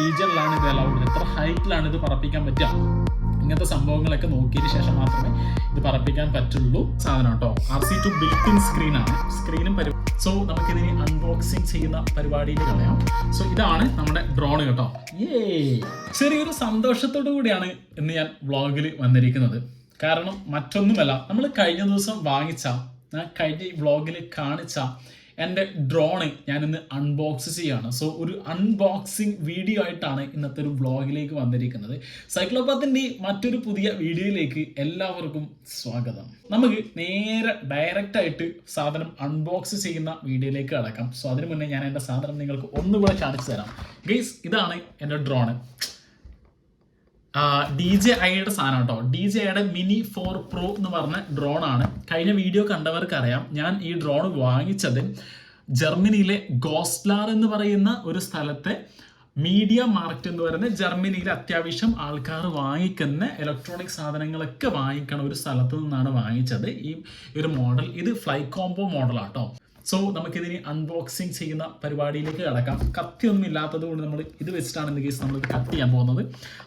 റീജിയനിലാണ് ഇത് അലൗഡ്, എത്ര ഹൈറ്റിലാണ് ഇത് പറപ്പിക്കാൻ പറ്റുക, ഇങ്ങനത്തെ സംഭവങ്ങളൊക്കെ നോക്കിയതിന് ശേഷം മാത്രമേ ഇത് പറപ്പിക്കാൻ പറ്റുള്ളൂ സാധനം കേട്ടോ. RC2 ബിൽറ്റ്-ഇൻ സ്ക്രീനാണ്, സ്ക്രീനും സോ നമുക്കിതിന് അൺബോക്സിങ് ചെയ്യുന്ന പരിപാടിയിൽ കളയാം. സോ ഇതാണ് നമ്മുടെ ഡ്രോൺ കേട്ടോ. ചെറിയൊരു സന്തോഷത്തോടു കൂടിയാണ് ഇന്ന് ഞാൻ വ്ളോഗിൽ വന്നിരിക്കുന്നത്. കാരണം മറ്റൊന്നുമല്ല, നമ്മൾ കഴിഞ്ഞ ദിവസം വാങ്ങിച്ച, കഴിഞ്ഞ വ്ളോഗിൽ കാണിച്ച എൻ്റെ ഡ്രോണ് ഞാനിന്ന് അൺബോക്സ് ചെയ്യുകയാണ്. സോ ഒരു അൺബോക്സിങ് വീഡിയോ ആയിട്ടാണ് ഇന്നത്തെ ഒരു വ്ളോഗിലേക്ക് വന്നിരിക്കുന്നത്. സൈക്ലോപാത്തിൻ്റെ മറ്റൊരു പുതിയ വീഡിയോയിലേക്ക് എല്ലാവർക്കും സ്വാഗതം. നമുക്ക് നേരെ ഡയറക്റ്റായിട്ട് സാധനം അൺബോക്സ് ചെയ്യുന്ന വീഡിയോയിലേക്ക് കടക്കാം. സോ അതിന് മുന്നേ ഞാൻ എൻ്റെ സാധനം നിങ്ങൾക്ക് ഒന്നുകൂടെ കാണിച്ചു തരാം. ഗൈസ്, ഇതാണ് എൻ്റെ ഡ്രോണ്. DJIയുടെ സാധനം കേട്ടോ. DJIയുടെ മിനി 4 Pro എന്ന് പറഞ്ഞ ഡ്രോണാണ്. കഴിഞ്ഞ വീഡിയോ കണ്ടവർക്ക് അറിയാം, ഞാൻ ഈ ഡ്രോൺ വാങ്ങിച്ചത് ജർമ്മനിയിലെ ഗോസ്ലാർ എന്ന് പറയുന്ന ഒരു സ്ഥലത്തെ മീഡിയ മാർക്കറ്റ് എന്ന് പറയുന്ന ജർമ്മനിയിലെ അത്യാവശ്യം ആൾക്കാർ വാങ്ങിക്കുന്ന ഇലക്ട്രോണിക് സാധനങ്ങളൊക്കെ വാങ്ങിക്കണ ഒരു സ്ഥലത്ത് നിന്നാണ് വാങ്ങിച്ചത് ഈ ഒരു മോഡൽ. ഇത് ഫ്ലൈ കോംബോ മോഡലാട്ടോ. സോ നമുക്കിതിന് അൺബോക്സിങ് ചെയ്യുന്ന പരിപാടിയിലേക്ക് കടക്കാം. കത്തിയൊന്നും ഇല്ലാത്തത് കൊണ്ട് നമ്മൾ ഇത് വെച്ചിട്ടാണ് ഇന്ന് കേസ് നമ്മളിത് കട്ട് ചെയ്യാൻ പോകുന്നത്.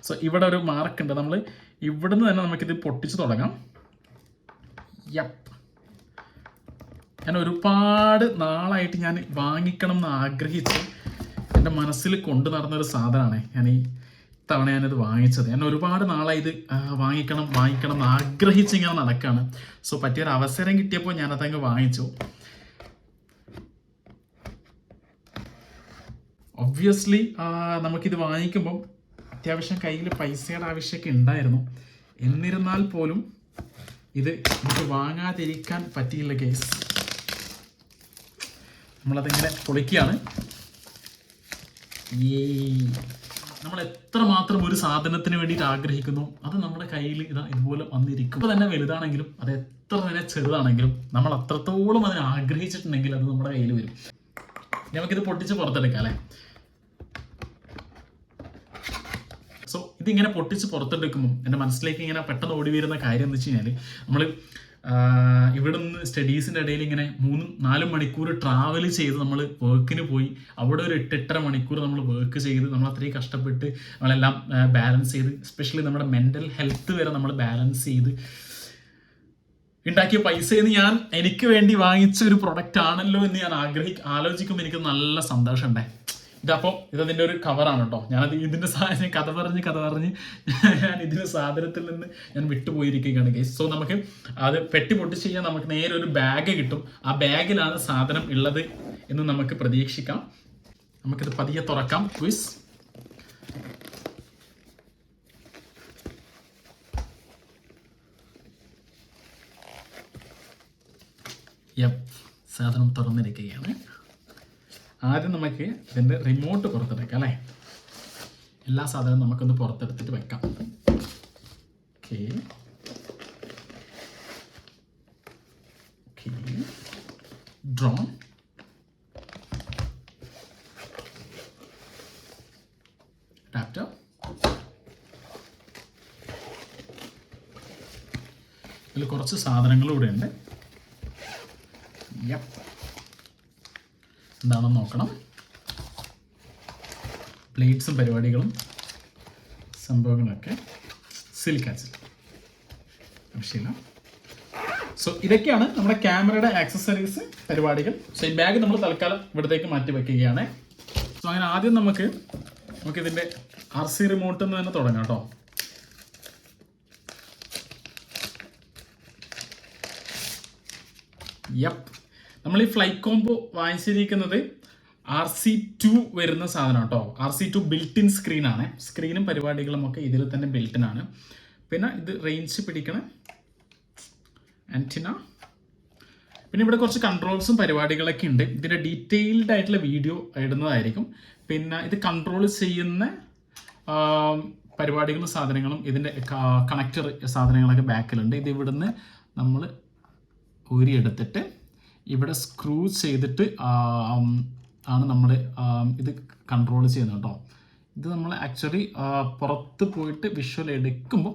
സോ ഇവിടെ ഒരു മാർക്ക് ഉണ്ട്, നമ്മൾ ഇവിടുന്ന് തന്നെ നമുക്കിത് പൊട്ടിച്ച് തുടങ്ങാം. ഞാൻ ഒരുപാട് നാളായിട്ട് ഞാൻ വാങ്ങിക്കണം എന്ന് ആഗ്രഹിച്ച് എൻ്റെ മനസ്സിൽ കൊണ്ടു നടന്നൊരു സാധനമാണ്. ഞാൻ ഈ തവണ ഞാനിത് വാങ്ങിച്ചത്. ഞാൻ ഒരുപാട് നാളായി ഇത് വാങ്ങിക്കണം എന്ന് ആഗ്രഹിച്ച് ഇങ്ങനെ നടക്കുകയാണ്. സോ പറ്റിയൊരു അവസരം കിട്ടിയപ്പോൾ ഞാനതങ്ങ് വാങ്ങിച്ചു. ഒബ്വിയസ്ലി നമുക്കിത് വാങ്ങിക്കുമ്പം അത്യാവശ്യം കയ്യിൽ പൈസയുടെ ആവശ്യമൊക്കെ ഉണ്ടായിരുന്നു. എന്നിരുന്നാൽ പോലും ഇത് നമുക്ക് വാങ്ങാതിരിക്കാൻ പറ്റിയില്ല കേസ്. നമ്മളതിങ്ങനെ പൊളിക്കുകയാണ്. നമ്മൾ എത്രമാത്രം ഒരു സാധനത്തിന് വേണ്ടിയിട്ട് ആഗ്രഹിക്കുന്നു, അത് നമ്മുടെ കയ്യിൽ ഇതുപോലെ വന്നിരിക്കും. ഇപ്പോൾ തന്നെ വലുതാണെങ്കിലും അത് എത്ര തന്നെ ചെറുതാണെങ്കിലും നമ്മൾ അത്രത്തോളം അതിനെ ആഗ്രഹിച്ചിട്ടുണ്ടെങ്കിൽ അത് നമ്മുടെ കയ്യിൽ വരും. നമുക്കിത് പൊട്ടിച്ച് പുറത്തെടുക്കാം അല്ലേ. സോ ഇതിങ്ങനെ പൊട്ടിച്ച് പുറത്തെടുക്കുമ്പോൾ എൻ്റെ മനസ്സിലേക്ക് ഇങ്ങനെ പെട്ടെന്ന് ഓടി വരുന്ന കാര്യം എന്ന് വെച്ച് കഴിഞ്ഞാൽ, നമ്മൾ ഇവിടെ നിന്ന് സ്റ്റഡീസിൻ്റെ ഇടയിൽ ഇങ്ങനെ 3-4 മണിക്കൂർ ട്രാവൽ ചെയ്ത് നമ്മൾ വർക്കിന് പോയി, അവിടെ ഒരു 8-8.5 മണിക്കൂർ നമ്മൾ വർക്ക് ചെയ്ത് നമ്മൾ അത്രയും കഷ്ടപ്പെട്ട് നമ്മളെല്ലാം ബാലൻസ് ചെയ്ത്, എസ്പെഷ്യലി നമ്മുടെ മെൻ്റൽ ഹെൽത്ത് വരെ നമ്മൾ ബാലൻസ് ചെയ്ത് ഉണ്ടാക്കിയ പൈസയെന്ന് ഞാൻ എനിക്ക് വേണ്ടി വാങ്ങിച്ച ഒരു പ്രൊഡക്റ്റ് ആണല്ലോ എന്ന് ഞാൻ ആലോചിക്കുമ്പോൾ എനിക്ക് നല്ല സന്തോഷം ഉണ്ടായി. ഇതപ്പോൾ ഇതതിൻ്റെ ഒരു കവറാണ് കേട്ടോ. ഞാനത് ഇതിൻ്റെ കഥ പറഞ്ഞ് ഞാൻ ഇതിൻ്റെ സാധനത്തിൽ നിന്ന് ഞാൻ വിട്ടുപോയിരിക്കുകയാണ് ഗൈസ്. സോ നമുക്ക് അത് പെട്ടി പൊട്ടിച്ച് കഴിഞ്ഞാൽ നമുക്ക് നേരെ ഒരു ബാഗ് കിട്ടും. ആ ബാഗിലാണ് സാധനം ഉള്ളത് എന്ന് നമുക്ക് പ്രതീക്ഷിക്കാം. നമുക്കിത് പതിയെ തുറക്കാം. ക്വിസ് സാധനം തുറന്നിരിക്കുകയാണ്. ആദ്യം നമുക്ക് ഇതിൻ്റെ റിമോട്ട് പുറത്തെടുക്കാം അല്ലേ. എല്ലാ സാധനവും നമുക്കൊന്ന് പുറത്തെടുത്തിട്ട് വെക്കാം. ഓക്കെ, ഡ്രോൺ, ലാപ്ടോപ്പ്, ഇതിൽ കുറച്ച് സാധനങ്ങൾ ഇവിടെ ഉണ്ട്. എന്താണെന്ന് നോക്കണം. പ്ലേറ്റ്സും പരിപാടികളും സംഭവങ്ങളൊക്കെ സിലിക്കാച്ചിൽ ആവശ്യമില്ല. സോ ഇതൊക്കെയാണ് നമ്മുടെ ക്യാമറയുടെ ആക്സസറീസ് പരിപാടികൾ. സോ ഈ ബാഗ് നമ്മൾ തൽക്കാലം ഇവിടത്തേക്ക് മാറ്റി വയ്ക്കുകയാണ്. സോ അങ്ങനെ ആദ്യം നമുക്കിതിൻ്റെ RC റിമോട്ടിൽ നിന്ന് തന്നെ തുടങ്ങാം കേട്ടോ. നമ്മൾ ഈ ഫ്ലൈ കോംബോ വാങ്ങിച്ചിരിക്കുന്നത് RC2 വരുന്ന സാധനം കേട്ടോ. RC2 built-in സ്ക്രീനാണ്. സ്ക്രീനും പരിപാടികളും ഒക്കെ ഇതിൽ തന്നെ ബിൽറ്റിനാണ്. പിന്നെ ഇത് റേഞ്ച് പിടിക്കണ ആൻറ്റിന. പിന്നെ ഇവിടെ കുറച്ച് കൺട്രോൾസും പരിപാടികളൊക്കെ ഉണ്ട്. ഇതിൻ്റെ ഡീറ്റെയിൽഡ് ആയിട്ടുള്ള വീഡിയോ ഇടുന്നതായിരിക്കും. പിന്നെ ഇത് കൺട്രോൾ ചെയ്യുന്ന പരിപാടികളും സാധനങ്ങളും ഇതിൻ്റെ കണക്റ്റർ സാധനങ്ങളൊക്കെ ബാക്കിലുണ്ട്. ഇത് ഇവിടുന്ന് നമ്മൾ ഊരിയെടുത്തിട്ട് ഇവിടെ സ്ക്രൂ ചെയ്തിട്ട് ആണ് നമ്മൾ ഇത് കൺട്രോൾ ചെയ്യുന്നത് കേട്ടോ. ഇത് നമ്മൾ ആക്ച്വലി പുറത്ത് പോയിട്ട് വിഷ്വൽ എടുക്കുമ്പോൾ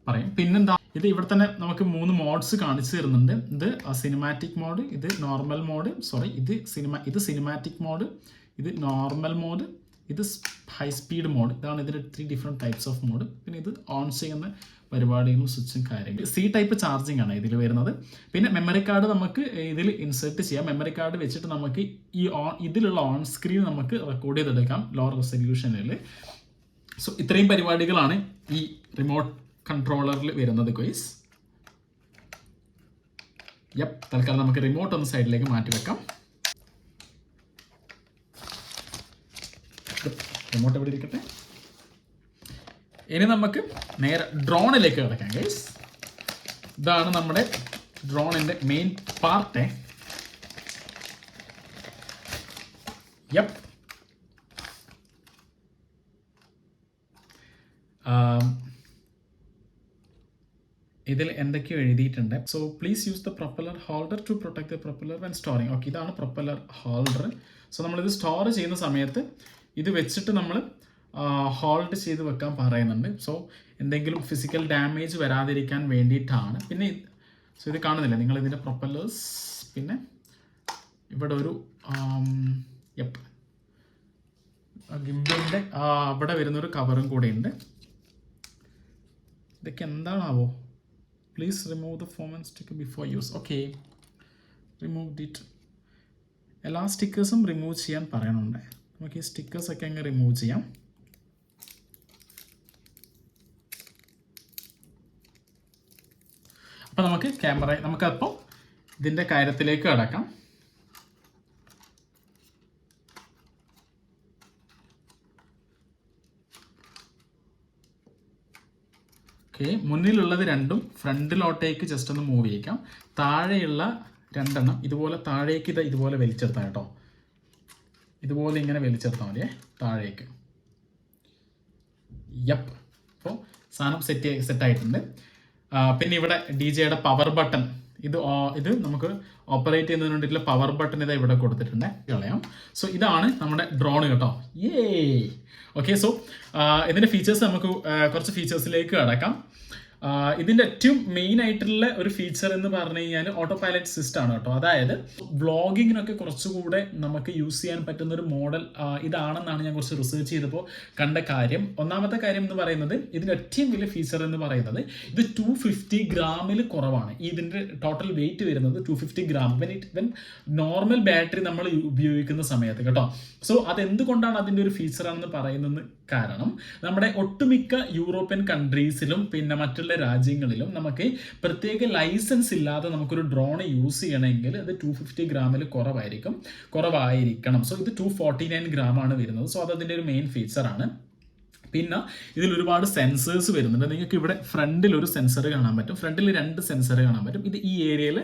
പറയും. പിന്നെന്താ, ഇത് ഇവിടെ തന്നെ നമുക്ക് 3 മോഡ്സ് കാണിച്ചു തരുന്നുണ്ട്. ഇത് സിനിമാറ്റിക് മോഡ്, ഇത് നോർമൽ മോഡ്, ഇത് സിനിമാറ്റിക് മോഡ്, ഇത് നോർമൽ മോഡ്, ഇത് ഹൈ സ്പീഡ് മോഡ്, ഇതാണ് ഇതിൻ്റെ 3 ഡിഫറെൻറ്റ് ടൈപ്സ് ഓഫ് മോഡ്. പിന്നെ ഇത് ഓൺ ചെയ്യുന്ന പരിപാടികളും സ്വിച്ചും കാര്യങ്ങൾ. C ടൈപ്പ് ചാർജിങ് ആണ് ഇതിൽ വരുന്നത്. പിന്നെ മെമ്മറി കാർഡ് നമുക്ക് ഇതിൽ ഇൻസേർട്ട് ചെയ്യാം. മെമ്മറി കാർഡ് വെച്ചിട്ട് നമുക്ക് ഈ ഇതിലുള്ള ഓൺ സ്ക്രീൻ നമുക്ക് റെക്കോർഡ് ചെയ്തെടുക്കാം ലോ റെസൊല്യൂഷനിൽ. സോ ഇത്രയും പരിപാടികളാണ് ഈ റിമോട്ട് കൺട്രോളറിൽ വരുന്നത് ഗൈസ്. തൽക്കാലം നമുക്ക് റിമോട്ട് ഒന്ന് സൈഡിലേക്ക് മാറ്റി വെക്കാം. റിമോട്ട് എവിടെ ഇരിക്കട്ടെ. ഇനി നമുക്ക് നേരെ ഡ്രോണിലേക്ക് കിടക്കാം ഗൈസ്. ഇതാണ് നമ്മുടെ ഡ്രോണിൻ്റെ മെയിൻ പാർട്ട്. ഇതിൽ എന്തൊക്കെയോ എഴുതിയിട്ടുണ്ട്. So please use the propeller holder to protect the propeller when storing. Okay, ഇതാണ് പ്രൊപ്പല്ലർ ഹോൾഡർ. സോ നമ്മളിത് സ്റ്റോർ ചെയ്യുന്ന സമയത്ത് ഇത് വെച്ചിട്ട് നമ്മൾ ഹോൾഡ് ചെയ്ത് വെക്കാൻ പറയുന്നുണ്ട്. സോ എന്തെങ്കിലും ഫിസിക്കൽ ഡാമേജ് വരാതിരിക്കാൻ വേണ്ടിയിട്ടാണ്. പിന്നെ സോ ഇത് കാണുന്നില്ല നിങ്ങൾ ഇതിൻ്റെ പ്രൊപ്പല്ലേഴ്സ്. പിന്നെ ഇവിടെ ഒരു ഗിംബലിൻ്റെ അവിടെ വരുന്നൊരു കവറും കൂടെ ഉണ്ട്. ഇതൊക്കെ എന്താണാവോ? Please remove the form and sticker before use. Okay, remove it. എല്ലാ സ്റ്റിക്കേഴ്സും റിമൂവ് ചെയ്യാൻ പറയണുണ്ട്. നമുക്ക് ഈ സ്റ്റിക്കേഴ്സൊക്കെ അങ്ങ് റിമൂവ് ചെയ്യാം. അപ്പോൾ നമുക്ക് നമുക്കപ്പോൾ ഇതിൻ്റെ കാര്യത്തിലേക്ക് കടക്കാം. ഓക്കെ, മുന്നിലുള്ളത് രണ്ടും ഫ്രണ്ടിലോട്ടേക്ക് ജസ്റ്റ് ഒന്ന് മൂവ് ചെയ്യിക്കാം. താഴെയുള്ള 2 എണ്ണം ഇതുപോലെ താഴേക്ക് ഇതുപോലെ വലിച്ചെടുത്താൽ കേട്ടോ. ഇതുപോലെ ഇങ്ങനെ വലിച്ചെടുത്താൽ മതിയേ താഴേക്ക്. അപ്പോൾ സാധനം സെറ്റായിട്ടുണ്ട്. പിന്നെ ഇവിടെ DJയുടെ പവർ ബട്ടൺ, ഇത് നമുക്ക് ഓപ്പറേറ്റ് ചെയ്യുന്നതിന് വേണ്ടിയിട്ടുള്ള പവർ ബട്ടൺ ഇതാ ഇവിടെ കൊടുത്തിട്ടുണ്ട്. കളയാം. സോ ഇതാണ് നമ്മുടെ ഡ്രോൺ കേട്ടോ. ഓക്കെ, സോ ഇതിൻ്റെ ഫീച്ചേഴ്സ് നമുക്ക് കുറച്ച് ഫീച്ചേഴ്സിലേക്ക് കടക്കാം. ഇതിൻ്റെ ഏറ്റവും മെയിൻ ആയിട്ടുള്ള ഒരു ഫീച്ചർ എന്ന് പറഞ്ഞു കഴിഞ്ഞാൽ ഓട്ടോ പൈലറ്റ് സിസ്റ്റം ആണ് കേട്ടോ. അതായത് വ്ളോഗിങ്ങിനൊക്കെ കുറച്ചുകൂടെ നമുക്ക് യൂസ് ചെയ്യാൻ പറ്റുന്ന ഒരു മോഡൽ ഇതാണെന്നാണ് ഞാൻ കുറച്ച് റിസർച്ച് ചെയ്തപ്പോൾ കണ്ട കാര്യം. ഒന്നാമത്തെ കാര്യം എന്ന് പറയുന്നത് ഇതിൻ്റെ ഏറ്റവും വലിയ ഫീച്ചർ എന്ന് പറയുന്നത് ഇത് 250 ഗ്രാമിൽ കുറവാണ്. ഇതിൻ്റെ ടോട്ടൽ വെയിറ്റ് വരുന്നത് 250 ഗ്രാം വെൻ നോർമൽ ബാറ്ററി നമ്മൾ ഉപയോഗിക്കുന്ന സമയത്ത് കേട്ടോ. സോ അതെന്തുകൊണ്ടാണ് അതിൻ്റെ ഒരു ഫീച്ചറാണെന്ന് പറയുന്നത് കാരണം നമ്മുടെ ഒട്ടുമിക്ക യൂറോപ്യൻ കൺട്രീസിലും പിന്നെ മറ്റുള്ള രാജ്യങ്ങളിലും നമുക്ക് പ്രത്യേക ലൈസൻസ് ഇല്ലാതെ നമുക്കൊരു ഡ്രോൺ യൂസ് ചെയ്യണമെങ്കിൽ അത് 250 ഗ്രാമിൽ കുറവായിരിക്കണം. സോ ഇത് 249 ഗ്രാമാണ് വരുന്നത്. സോ അതിൻ്റെ ഒരു മെയിൻ ഫീച്ചറാണ്. പിന്നെ ഇതിൽ ഒരുപാട് സെൻസേഴ്സ് വരുന്നുണ്ട്. നിങ്ങൾക്ക് ഇവിടെ ഫ്രണ്ടിൽ ഒരു സെൻസർ കാണാൻ പറ്റും, ഫ്രണ്ടിൽ 2 സെൻസർ കാണാൻ പറ്റും. ഇത് ഈ ഏരിയയിൽ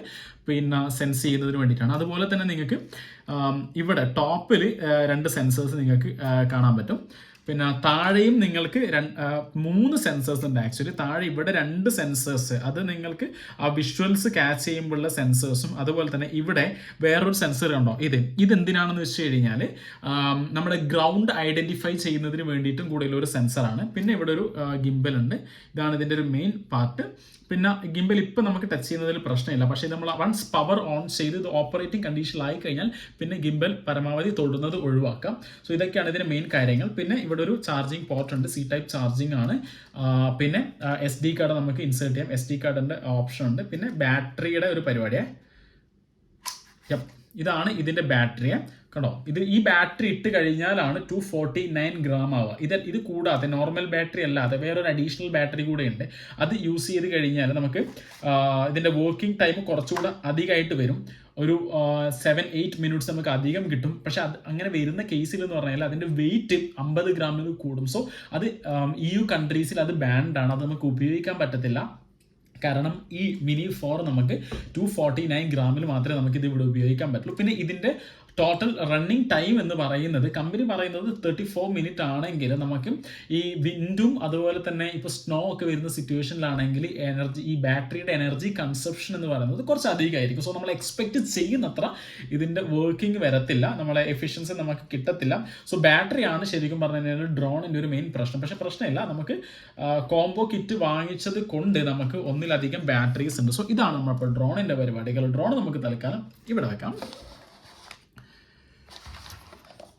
പിന്നെ സെൻസ് ചെയ്യുന്നതിന് വേണ്ടിയിട്ടാണ്. അതുപോലെ തന്നെ നിങ്ങൾക്ക് ഇവിടെ ടോപ്പിൽ 2 സെൻസേഴ്സ് നിങ്ങൾക്ക് കാണാൻ പറ്റും. പിന്നെ താഴെയും നിങ്ങൾക്ക് 3 സെൻസേഴ്സ് ഉണ്ട്. ആക്ച്വലി താഴെ ഇവിടെ 2 സെൻസേഴ്സ്, അത് നിങ്ങൾക്ക് ആ വിഷ്വൽസ് ക്യാച്ച് ചെയ്യുമ്പോഴുള്ള സെൻസേഴ്സും, അതുപോലെ തന്നെ ഇവിടെ വേറൊരു സെൻസർ ഉണ്ടോ, ഇതെന്തിനാണെന്ന് വെച്ച് കഴിഞ്ഞാൽ നമ്മുടെ ഗ്രൗണ്ട് ഐഡൻറ്റിഫൈ ചെയ്യുന്നതിന് വേണ്ടിയിട്ടും കൂടുതൽ ഒരു സെൻസറാണ്. പിന്നെ ഇവിടെ ഒരു ഗിംബൽ ഉണ്ട്. ഇതാണ് ഇതിൻ്റെ ഒരു മെയിൻ പാർട്ട്. പിന്നെ ഗിംബൽ ഇപ്പം നമുക്ക് ടച്ച് ചെയ്യുന്നതിൽ പ്രശ്നമില്ല. പക്ഷേ നമ്മൾ വൺസ് പവർ ഓൺ ചെയ്ത് ഇത് ഓപ്പറേറ്റിംഗ് കണ്ടീഷനിലായി കഴിഞ്ഞാൽ പിന്നെ ഗിംബൽ പരമാവധി തൊടുന്നത് ഒഴിവാക്കാം. സോ ഇതൊക്കെയാണ് ഇതിൻ്റെ മെയിൻ കാര്യങ്ങൾ. പിന്നെ ഇവിടെ ഒരു ചാർജിങ് പോർട്ട് ഉണ്ട്, C ടൈപ്പ് ചാർജിങ് ആണ്. പിന്നെ SD കാർഡ് നമുക്ക് ഇൻസേർട്ട് ചെയ്യാം, SD കാർഡിൻ്റെ ഓപ്ഷൻ ഉണ്ട്. പിന്നെ ബാറ്ററിയുടെ ഒരു പരിപാടിയാണ്. ഇതാണ് ഇതിൻ്റെ ബാറ്ററി കേട്ടോ. ഈ ബാറ്ററി ഇട്ട് കഴിഞ്ഞാലാണ് 249 ഗ്രാം ആവുക. ഇത് കൂടാതെ നോർമൽ ബാറ്ററി അല്ലാതെ വേറൊരു അഡീഷണൽ ബാറ്ററി കൂടെ ഉണ്ട്. അത് യൂസ് ചെയ്ത് കഴിഞ്ഞാൽ നമുക്ക് ഇതിൻ്റെ വർക്കിംഗ് ടൈം കുറച്ചുകൂടെ അധികമായിട്ട് വരും. ഒരു 7-8 മിനിറ്റ്സ് നമുക്ക് അധികം കിട്ടും. പക്ഷെ അത് അങ്ങനെ വരുന്ന കേസിൽ എന്ന് പറഞ്ഞാൽ അതിൻ്റെ വെയിറ്റ് 50 ഗ്രാമിൽ കൂടും. സോ അത് EU കൺട്രീസിൽ അത് ബാൻഡ് ആണ്, അത് നമുക്ക് ഉപയോഗിക്കാൻ പറ്റത്തില്ല. കാരണം ഈ മിനി 4 നമുക്ക് 249 ഗ്രാമിൽ മാത്രമേ നമുക്കിത് ഇവിടെ ഉപയോഗിക്കാൻ പറ്റുള്ളൂ. പിന്നെ ഇതിൻ്റെ ടോട്ടൽ റണ്ണിങ് ടൈം എന്ന് പറയുന്നത് കമ്പനി പറയുന്നത് 34 മിനിറ്റ് ആണെങ്കിൽ നമുക്ക് ഈ വിൻഡും അതുപോലെ തന്നെ ഇപ്പോൾ സ്നോ ഒക്കെ വരുന്ന സിറ്റുവേഷനിലാണെങ്കിൽ ഈ ബാറ്ററിയുടെ എനർജി കൺസപ്ഷൻ എന്ന് പറയുന്നത് കുറച്ച് അധികമായിരിക്കും. സോ നമ്മൾ എക്സ്പെക്ട് ചെയ്യുന്നത്ര ഇതിൻ്റെ വർക്കിംഗ് വരത്തില്ല, നമ്മളെ എഫിഷ്യൻസി നമുക്ക് കിട്ടത്തില്ല. സോ ബാറ്ററിയാണ് ശരിക്കും പറഞ്ഞു കഴിഞ്ഞാൽ ഡ്രോണിൻ്റെ ഒരു മെയിൻ പ്രശ്നം. പക്ഷേ പ്രശ്നമില്ല, നമുക്ക് കോംബോ കിറ്റ് വാങ്ങിച്ചത് കൊണ്ട് നമുക്ക് ഒന്നിലധികം ബാറ്ററീസ് ഉണ്ട്. സോ ഇതാണ് നമ്മളിപ്പോൾ ഡ്രോണിൻ്റെ പരിപാടികൾ. ഡ്രോൺ നമുക്ക് തൽക്കാലം ഇവിടെ വെക്കാം.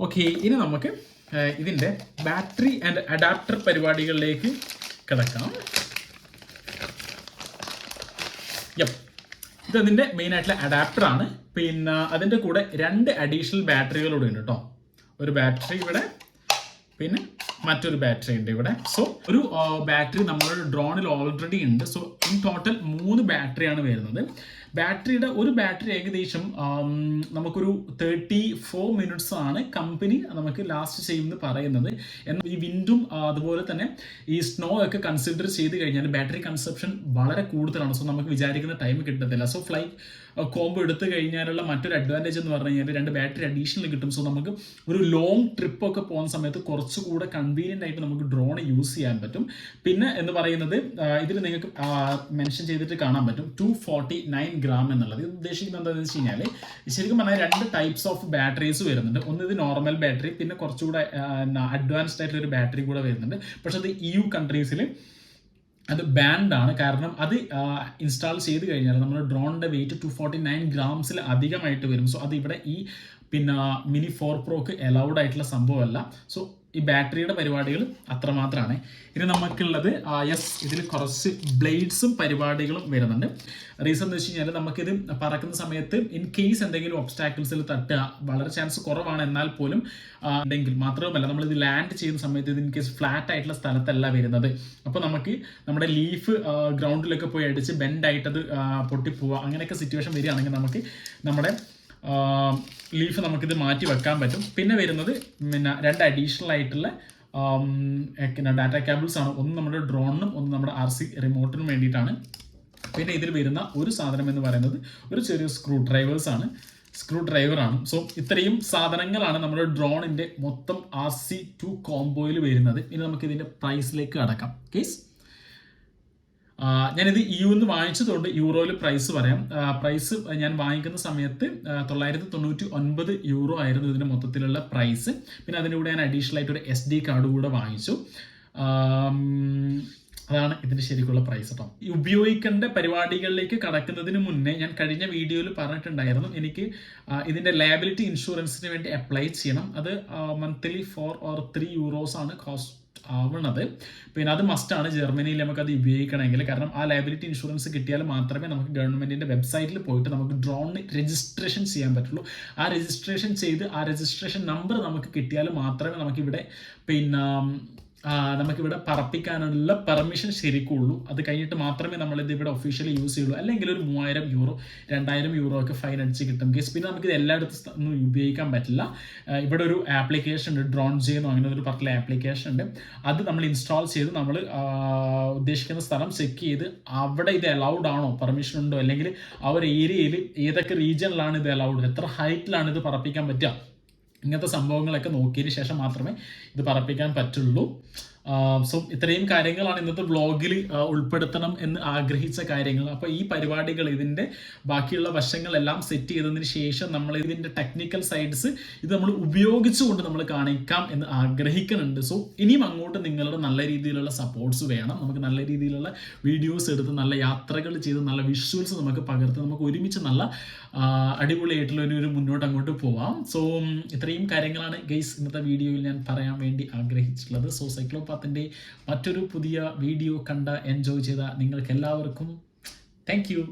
ഓക്കെ, ഇനി നമുക്ക് ഇതിൻ്റെ ബാറ്ററി ആൻഡ് അഡാപ്റ്റർ പരിപാടികളിലേക്ക് കിടക്കാം. ഇതതിൻ്റെ മെയിൻ ആയിട്ടുള്ള അഡാപ്റ്ററാണ്. പിന്നെ അതിൻ്റെ കൂടെ 2 അഡീഷണൽ ബാറ്ററികളൂടെ ഉണ്ട് കേട്ടോ. ഒരു ബാറ്ററി ഇവിടെ, പിന്നെ മറ്റൊരു ബാറ്ററി ഉണ്ട് ഇവിടെ. സോ ഒരു ബാറ്ററി നമ്മുടെ ഡ്രോണിൽ ഓൾറെഡി ഉണ്ട്. സോ ഇൻ ടോട്ടൽ 3 ബാറ്ററിയാണ് വരുന്നത്. ബാറ്ററിയുടെ ഒരു ബാറ്ററി ഏകദേശം നമുക്കൊരു 34 മിനിറ്റ്സ് ആണ് കമ്പനി നമുക്ക് ലാസ്റ്റ് ചെയ്യുമെന്ന് പറയുന്നത്. എന്നാൽ ഈ വിൻഡും അതുപോലെ തന്നെ ഈ സ്നോ ഒക്കെ കൺസിഡർ ചെയ്ത് കഴിഞ്ഞാൽ ബാറ്ററി കൺസപ്ഷൻ വളരെ കൂടുതലാണ്. സോ നമുക്ക് വിചാരിക്കുന്ന ടൈം കിട്ടത്തില്ല. സോ ഫ്ലൈറ്റ് കോംബോ എടുത്തു കഴിഞ്ഞാലുള്ള മറ്റൊരു അഡ്വാൻറ്റേജ് എന്ന് പറഞ്ഞു കഴിഞ്ഞാൽ 2 ബാറ്ററി അഡീഷണൽ കിട്ടും. സോ നമുക്ക് ഒരു ലോങ് ട്രിപ്പൊക്കെ പോകുന്ന സമയത്ത് കുറച്ചുകൂടെ കൺവീനിയൻ്റ് ആയിട്ട് നമുക്ക് ഡ്രോൺ യൂസ് ചെയ്യാൻ പറ്റും. പിന്നെ എന്ന് പറയുന്നത് ഇതിൽ നിങ്ങൾക്ക് മെൻഷൻ ചെയ്തിട്ട് കാണാൻ പറ്റും 249 ഗ്രാം എന്നുള്ളത്. ഇത് ഉദ്ദേശിക്കുന്നത് എന്താണെന്ന് വെച്ച് കഴിഞ്ഞാൽ ശരിക്കും പറഞ്ഞാൽ 2 ടൈപ്സ് ഓഫ് ബാറ്ററീസ് വരുന്നുണ്ട്. ഒന്ന് ഇത് നോർമൽ ബാറ്ററി, പിന്നെ കുറച്ചുകൂടെ അഡ്വാൻസ്ഡ് ആയിട്ടുള്ള ഒരു ബാറ്ററി കൂടെ വരുന്നുണ്ട്. പക്ഷെ അത് EU കൺട്രീസിൽ അത് ബാൻഡാണ്. കാരണം അത് ഇൻസ്റ്റാൾ ചെയ്ത് കഴിഞ്ഞാൽ നമ്മുടെ ഡ്രോണിൻ്റെ വെയിറ്റ് 249 ഗ്രാംസിൽ അധികമായിട്ട് വരും. സോ അത് ഇവിടെ ഈ പിന്നെ മിനി 4 പ്രോക്ക് അലൗഡ് ആയിട്ടുള്ള സംഭവമല്ല. സോ ഈ ബാറ്ററിയുടെ പരിപാടികൾ അത്രമാത്രമാണ്. ഇനി നമുക്കുള്ളത് ഇതിൽ കുറച്ച് ബ്ലേഡ്സും പരിപാടികളും വരുന്നുണ്ട്. റീസൺ എന്ന് വെച്ച് കഴിഞ്ഞാൽ നമുക്കിത് പറക്കുന്ന സമയത്ത് ഇൻ കേസ് എന്തെങ്കിലും ഒബ്സ്റ്റാക്കിൾസിൽ തട്ടുക വളരെ ചാൻസ് കുറവാണ്. എന്നാൽ പോലും ഉണ്ടെങ്കിൽ മാത്രമല്ല നമ്മളിത് ലാൻഡ് ചെയ്യുന്ന സമയത്ത് ഇത് ഇൻ കേസ് ഫ്ലാറ്റ് ആയിട്ടുള്ള സ്ഥലത്തല്ല വരുന്നത്. അപ്പോൾ നമുക്ക് നമ്മുടെ ലീഫ് ഗ്രൗണ്ടിലൊക്കെ പോയി അടിച്ച് ബെൻഡായിട്ടത് പൊട്ടിപ്പോവുക അങ്ങനെയൊക്കെ സിറ്റുവേഷൻ വരികയാണെങ്കിൽ നമുക്ക് നമ്മുടെ ലീഫ് നമുക്കിത് മാറ്റി വെക്കാൻ പറ്റും. പിന്നെ വരുന്നത് 2 അഡീഷണൽ ആയിട്ടുള്ള ഡാറ്റ കേബിൾസ് ആണ്. ഒന്ന് നമ്മുടെ ഡ്രോണിനും ഒന്ന് നമ്മുടെ RC റിമോട്ടിനും വേണ്ടിയിട്ടാണ്. പിന്നെ ഇതിൽ വരുന്ന ഒരു സാധനം എന്ന് പറയുന്നത് ഒരു ചെറിയ സ്ക്രൂ ഡ്രൈവറാണ്. സോ ഇത്രയും സാധനങ്ങളാണ് നമ്മുടെ ഡ്രോണിൻ്റെ മൊത്തം RC2 കോംബോയിൽ വരുന്നത്. ഇനി നമുക്ക് ഇതിൻ്റെ പ്രൈസിലേക്ക് കടക്കാം. കേസ് ഞാനിത് EU വാങ്ങിച്ചതുകൊണ്ട് യൂറോയിൽ പ്രൈസ് പറയാം. പ്രൈസ് ഞാൻ വാങ്ങിക്കുന്ന സമയത്ത് 999 യൂറോ ആയിരുന്നു ഇതിൻ്റെ മൊത്തത്തിലുള്ള പ്രൈസ്. പിന്നെ അതിൻ്റെ കൂടെ ഞാൻ അഡീഷണൽ ആയിട്ട് ഒരു SD കാർഡ് കൂടെ വാങ്ങിച്ചു. അതാണ് ഇതിൻ്റെ ശരിക്കുള്ള പ്രൈസ് കേട്ടോ. ഈ ഉപയോഗിക്കേണ്ട പരിപാടികളിലേക്ക് കടക്കുന്നതിന് മുന്നേ ഞാൻ കഴിഞ്ഞ വീഡിയോയിൽ പറഞ്ഞിട്ടുണ്ടായിരുന്നു എനിക്ക് ഇതിൻ്റെ ലയബിലിറ്റി ഇൻഷുറൻസിന് വേണ്ടി അപ്ലൈ ചെയ്യണം. അത് മന്ത്ലി 4 or 3 യൂറോസ് ആണ് കോസ്റ്റ് ആവുന്നത്. പിന്നെ അത് മസ്റ്റാണ് ജർമ്മനിയിൽ നമുക്കത് ഉപയോഗിക്കണമെങ്കിൽ. കാരണം ആ ലയബിലിറ്റി ഇൻഷുറൻസ് കിട്ടിയാൽ മാത്രമേ നമുക്ക് ഗവൺമെൻറ്റിൻ്റെ വെബ്സൈറ്റിൽ പോയിട്ട് നമുക്ക് ഡ്രോണിന് രജിസ്ട്രേഷൻ ചെയ്യാൻ പറ്റുള്ളൂ. ആ രജിസ്ട്രേഷൻ ചെയ്ത് ആ രജിസ്ട്രേഷൻ നമ്പർ നമുക്ക് കിട്ടിയാൽ മാത്രമേ നമുക്കിവിടെ നമുക്കിവിടെ പറപ്പിക്കാനുള്ള പെർമിഷൻ ശരിക്കുള്ളൂ. അത് കഴിഞ്ഞിട്ട് മാത്രമേ നമ്മളിത് ഇവിടെ ഒഫീഷ്യലി യൂസ് ചെയ്യുള്ളൂ. അല്ലെങ്കിൽ ഒരു 3000 യൂറോ 2000 യൂറോ ഒക്കെ ഫൈൻ അടിച്ച് കിട്ടും കേസ്. പിന്നെ നമുക്കിത് എല്ലായിടത്തും ഉപയോഗിക്കാൻ പറ്റില്ല. ഇവിടെ ഒരു ആപ്ലിക്കേഷൻ ഉണ്ട്, ഡ്രോൺ ചെയ്യുന്നു അങ്ങനെ ഒരു പറഞ്ഞ ആപ്ലിക്കേഷൻ ഉണ്ട്. അത് നമ്മൾ ഇൻസ്റ്റാൾ ചെയ്ത് നമ്മൾ ഉദ്ദേശിക്കുന്ന സ്ഥലം ചെക്ക് ചെയ്ത് അവിടെ ഇത് അലൗഡ് ആണോ, പെർമിഷൻ ഉണ്ടോ, അല്ലെങ്കിൽ ആ ഒരു ഏരിയയിൽ ഏതൊക്കെ റീജിയനിലാണ് ഇത് അലൗഡ്, എത്ര ഹൈറ്റിലാണ് ഇത് പറപ്പിക്കാൻ പറ്റുക, ഇങ്ങനത്തെ സംഭവങ്ങളൊക്കെ നോക്കിയതിന് ശേഷം മാത്രമേ ഇത് പറപ്പിക്കാൻ പറ്റുള്ളൂ. സോ ഇത്രയും കാര്യങ്ങളാണ് ഇന്നത്തെ വ്ളോഗിൽ ഉൾപ്പെടുത്തണം എന്ന് ആഗ്രഹിച്ച കാര്യങ്ങൾ. അപ്പോൾ ഈ പരിപാടികൾ ഇതിൻ്റെ ബാക്കിയുള്ള വശങ്ങളെല്ലാം സെറ്റ് ചെയ്തതിന് ശേഷം നമ്മൾ ഇതിൻ്റെ ടെക്നിക്കൽ സൈഡ്സ് ഇത് നമ്മൾ ഉപയോഗിച്ചുകൊണ്ട് നമ്മൾ കാണിക്കാം എന്ന് ആഗ്രഹിക്കുന്നുണ്ട്. സോ ഇനിയും അങ്ങോട്ട് നിങ്ങളുടെ നല്ല രീതിയിലുള്ള സപ്പോർട്ട്സ് വേണം. നമുക്ക് നല്ല രീതിയിലുള്ള വീഡിയോസ് എടുത്ത് നല്ല യാത്രകൾ ചെയ്ത് നല്ല വിഷ്വൽസ് നമുക്ക് പകർത്ത് നമുക്ക് ഒരുമിച്ച് നല്ല അടിപൊളിയായിട്ടുള്ള ഒരു മുന്നോട്ട് അങ്ങോട്ട് പോവാം. സോ ഇത്രയും കാര്യങ്ങളാണ് ഗൈസ് ഇന്നത്തെ വീഡിയോയിൽ ഞാൻ പറയാൻ വേണ്ടി ആഗ്രഹിച്ചിട്ടുള്ളത്. സോ സൈക്ലോപാത്തിൻ്റെ മറ്റൊരു പുതിയ വീഡിയോ കണ്ട എൻജോയ് ചെയ്ത നിങ്ങൾക്ക് എല്ലാവർക്കും താങ്ക് യു.